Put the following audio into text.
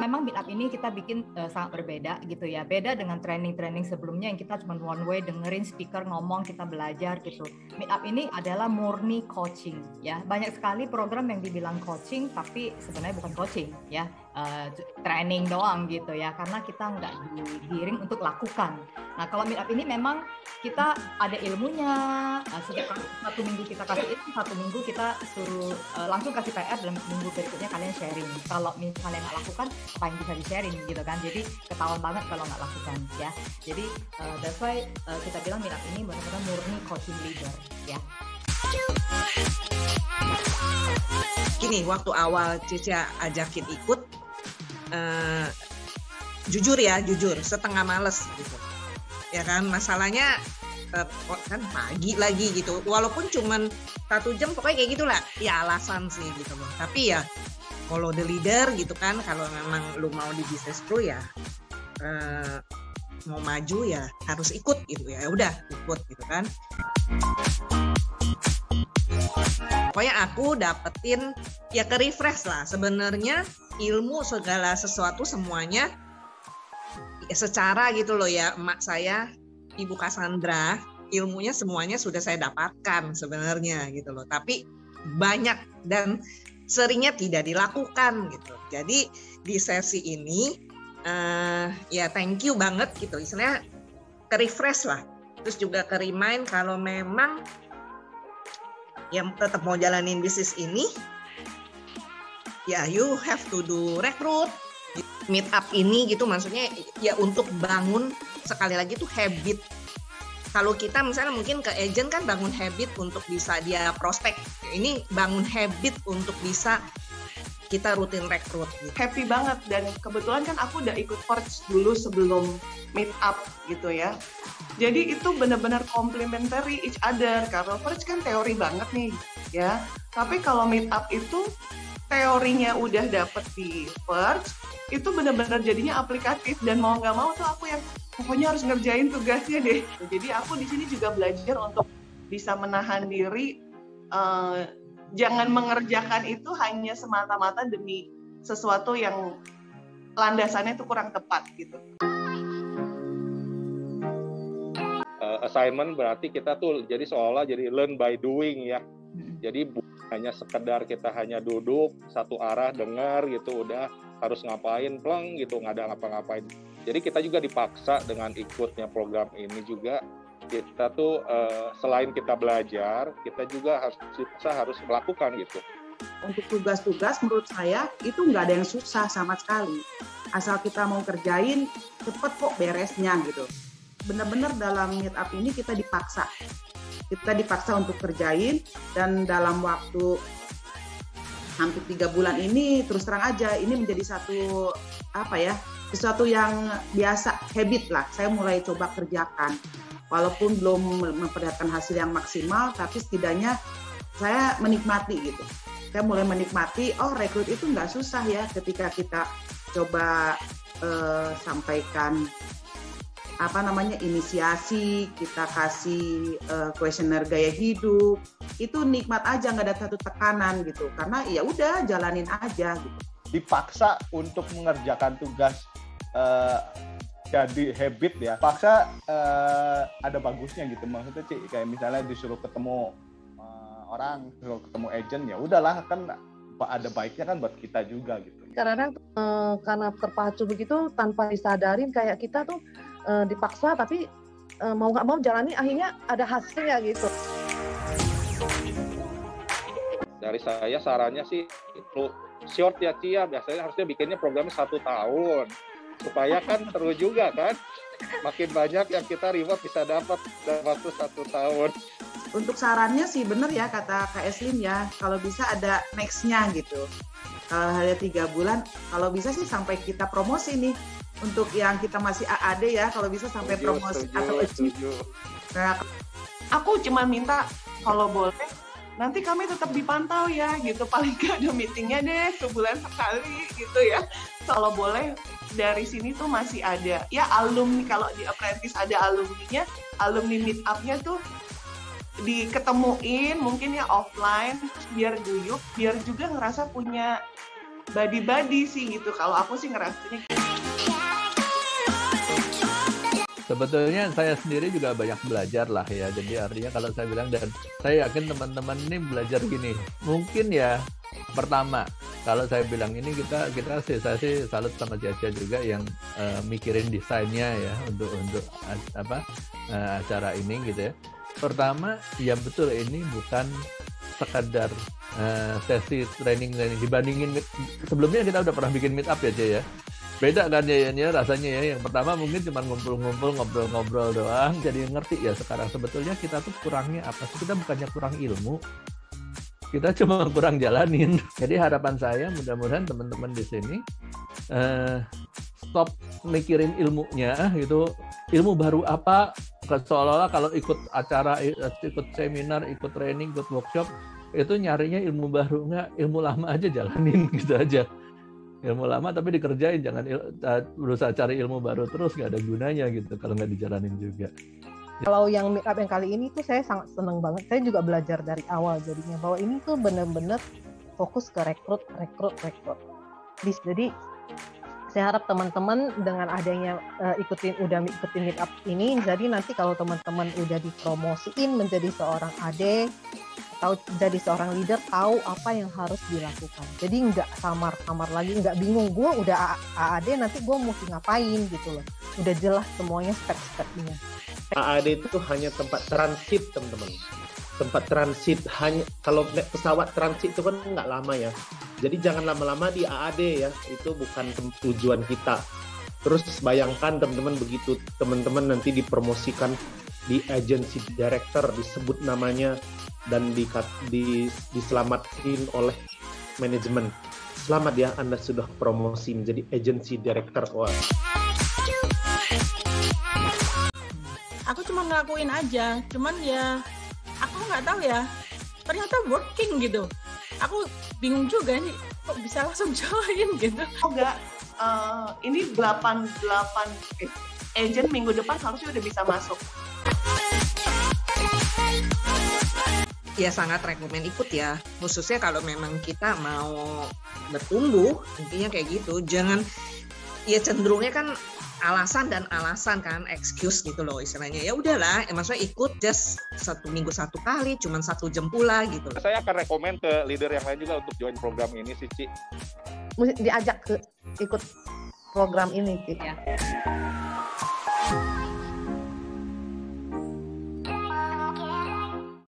memang meetup ini kita bikin sangat berbeda gitu ya. Beda dengan training-training sebelumnya yang kita cuma one way dengerin speaker ngomong, kita belajar gitu. Meetup ini adalah murni coaching ya. Banyak sekali program yang dibilang coaching tapi sebenarnya bukan coaching ya. Training doang gitu ya, karena kita nggak digiring untuk lakukan. Nah kalau meetup ini memang kita ada ilmunya, setiap satu minggu kita kasih itu, satu minggu kita suruh langsung kasih PR, dalam minggu berikutnya kalian sharing. Kalau misalnya nggak lakukan, apa yang bisa di sharing gitu kan, jadi ketahuan banget kalau nggak lakukan ya. Jadi that's why kita bilang meetup ini benar-benar murni coaching leader ya. Gini, waktu awal Cica ajakin ikut, jujur setengah males gitu ya kan, masalahnya kan pagi lagi gitu, walaupun cuman 1 jam pokoknya kayak gitulah ya, alasan sih gitu loh. Tapi ya follow the leader gitu kan, kalau memang lu mau di Business Pro ya mau maju ya harus ikut gitu ya, udah ikut gitu kan. Pokoknya aku dapetin ya ke refresh lah sebenarnya, ilmu segala sesuatu semuanya ya secara gitu loh ya, emak saya Ibu Cassandra ilmunya semuanya sudah saya dapatkan sebenarnya gitu loh, tapi banyak dan seringnya tidak dilakukan gitu. Jadi di sesi ini ya thank you banget gitu, istilahnya ke refresh lah, terus juga ke remind kalau memang yang tetap mau jalanin bisnis ini ya you have to do recruit. Meet up ini gitu maksudnya ya untuk bangun sekali lagi tuh habit. Kalau kita misalnya mungkin ke agent kan bangun habit untuk bisa dia prospek, ini bangun habit untuk bisa kita rutin rekrut. Happy banget, dan kebetulan kan aku udah ikut Forge dulu sebelum meet up gitu ya. Jadi itu benar-benar complementary each other. Karena Forge kan teori banget nih ya. Tapi kalau meet up itu teorinya udah dapet di Forge, itu benar-benar jadinya aplikatif, dan mau nggak mau tuh aku yang pokoknya harus ngerjain tugasnya deh. Jadi aku di sini juga belajar untuk bisa menahan diri, jangan mengerjakan itu hanya semata-mata demi sesuatu yang landasannya itu kurang tepat gitu. Assignment berarti kita tuh jadi seolah jadi learn by doing ya. Jadi bukan hanya sekedar kita hanya duduk satu arah dengar gitu udah harus ngapain pleng gitu, nggak ada ngapa-ngapain. Jadi kita juga dipaksa dengan ikutnya program ini juga, kita tuh selain kita belajar, kita juga harus melakukan gitu. Untuk tugas-tugas menurut saya itu nggak ada yang susah sama sekali. Asal kita mau kerjain, cepet kok beresnya gitu. Benar-benar dalam meet up ini kita dipaksa. Kita dipaksa untuk kerjain, dan dalam waktu hampir 3 bulan ini terus terang aja ini menjadi sesuatu yang biasa, habit lah. Saya mulai coba kerjakan. Walaupun belum memperlihatkan hasil yang maksimal, tapi setidaknya saya menikmati gitu. Saya mulai menikmati, rekrut itu nggak susah ya ketika kita coba sampaikan inisiasi, kita kasih kuesioner gaya hidup, itu nikmat aja, nggak ada satu tekanan gitu, karena ya udah jalanin aja gitu. Dipaksa untuk mengerjakan tugas jadi habit ya, paksa ada bagusnya gitu, maksudnya Ci, kayak misalnya disuruh ketemu orang, disuruh ketemu agent, ya udahlah kan ada baiknya kan buat kita juga gitu. Karena terpacu begitu tanpa disadarin, kayak kita tuh dipaksa, tapi mau nggak mau jalani, akhirnya ada hasilnya gitu. Dari saya sarannya sih itu short ya Ci ya, biasanya harusnya bikinnya programnya 1 tahun supaya kan seru juga kan, makin banyak yang kita reward bisa dapat dalam waktu 1 tahun. Untuk sarannya sih bener ya kata Kak Eslin ya, kalau bisa ada next-nya gitu. Kalau hanya 3 bulan, kalau bisa sih sampai kita promosi nih. Untuk yang kita masih AAD ya, kalau bisa sampai promosi atau achieve. Nah, aku cuma minta kalau boleh nanti kami tetap dipantau ya gitu, paling nggak ada meetingnya deh sebulan sekali gitu ya. Kalau boleh dari sini tuh masih ada ya alumni, kalau di apprentice ada alumninya, alumni meet up-nya tuh diketemuin mungkin ya offline, biar guyup, biar juga ngerasa punya body sih gitu. Kalau aku sih ngerasanya. Sebetulnya saya sendiri juga banyak belajar lah ya. Jadi artinya kalau saya bilang, dan saya yakin teman-teman ini belajar gini. Mungkin ya pertama, kalau saya bilang ini saya sih salut sama Caca juga yang mikirin desainnya ya untuk acara ini gitu ya. Pertama, ya betul ini bukan sekadar sesi training dibandingin sebelumnya kita udah pernah bikin meet up ya Caya. Beda kan ya rasanya ya. Yang pertama mungkin cuma ngumpul-ngumpul, ngobrol-ngobrol doang. Jadi ngerti ya sekarang sebetulnya kita tuh kurangnya apa sih? Kita bukannya kurang ilmu, kita cuma kurang jalanin. Jadi harapan saya mudah-mudahan teman-teman di sini stop mikirin ilmunya gitu. Ilmu baru apa? Seolah-olah kalau ikut acara, ikut seminar, ikut training, ikut workshop itu nyarinya ilmu baru. Enggak, ilmu lama aja jalanin gitu aja. Ilmu lama tapi dikerjain, jangan berusaha cari ilmu baru terus, nggak ada gunanya gitu kalau nggak dijalanin juga. Kalau yang meet up yang kali ini tuh saya sangat senang banget. Saya juga belajar dari awal jadinya bahwa ini tuh benar-benar fokus ke rekrut. Jadi saya harap teman-teman dengan adanya ikutin meet up ini, jadi nanti kalau teman-teman udah dipromosiin menjadi seorang AD atau jadi seorang leader, tahu apa yang harus dilakukan. Jadi nggak samar-samar lagi, nggak bingung, gue udah AAD nanti gue mesti ngapain gitu loh. Udah jelas semuanya step-stepnya. AAD itu hanya tempat transit teman-teman. Tempat transit, hanya kalau pesawat transit itu kan nggak lama ya. Jadi jangan lama-lama di AAD ya, itu bukan tujuan kita. Terus bayangkan teman-teman begitu teman-teman nanti dipromosikan di agency director, disebut namanya dan diselamatin oleh manajemen. Selamat ya, Anda sudah promosi menjadi agency director. Wah. Aku cuma ngelakuin aja, cuman ya aku nggak tahu ya, ternyata working gitu. Aku bingung juga nih, kok bisa langsung join gitu. Enggak, ini 8 agent minggu depan harusnya udah bisa masuk. Ya sangat rekomen ikut ya, khususnya kalau memang kita mau bertumbuh, intinya kayak gitu. Jangan, ya cenderungnya kan alasan kan, excuse gitu loh istilahnya. Ya udahlah, maksudnya ikut just 1 minggu 1 kali, cuman 1 jam pula gitu. Saya akan rekomen ke leader yang lain juga untuk join program ini sih, Ci. Mesti diajak ke ikut program ini, Ci. Ya.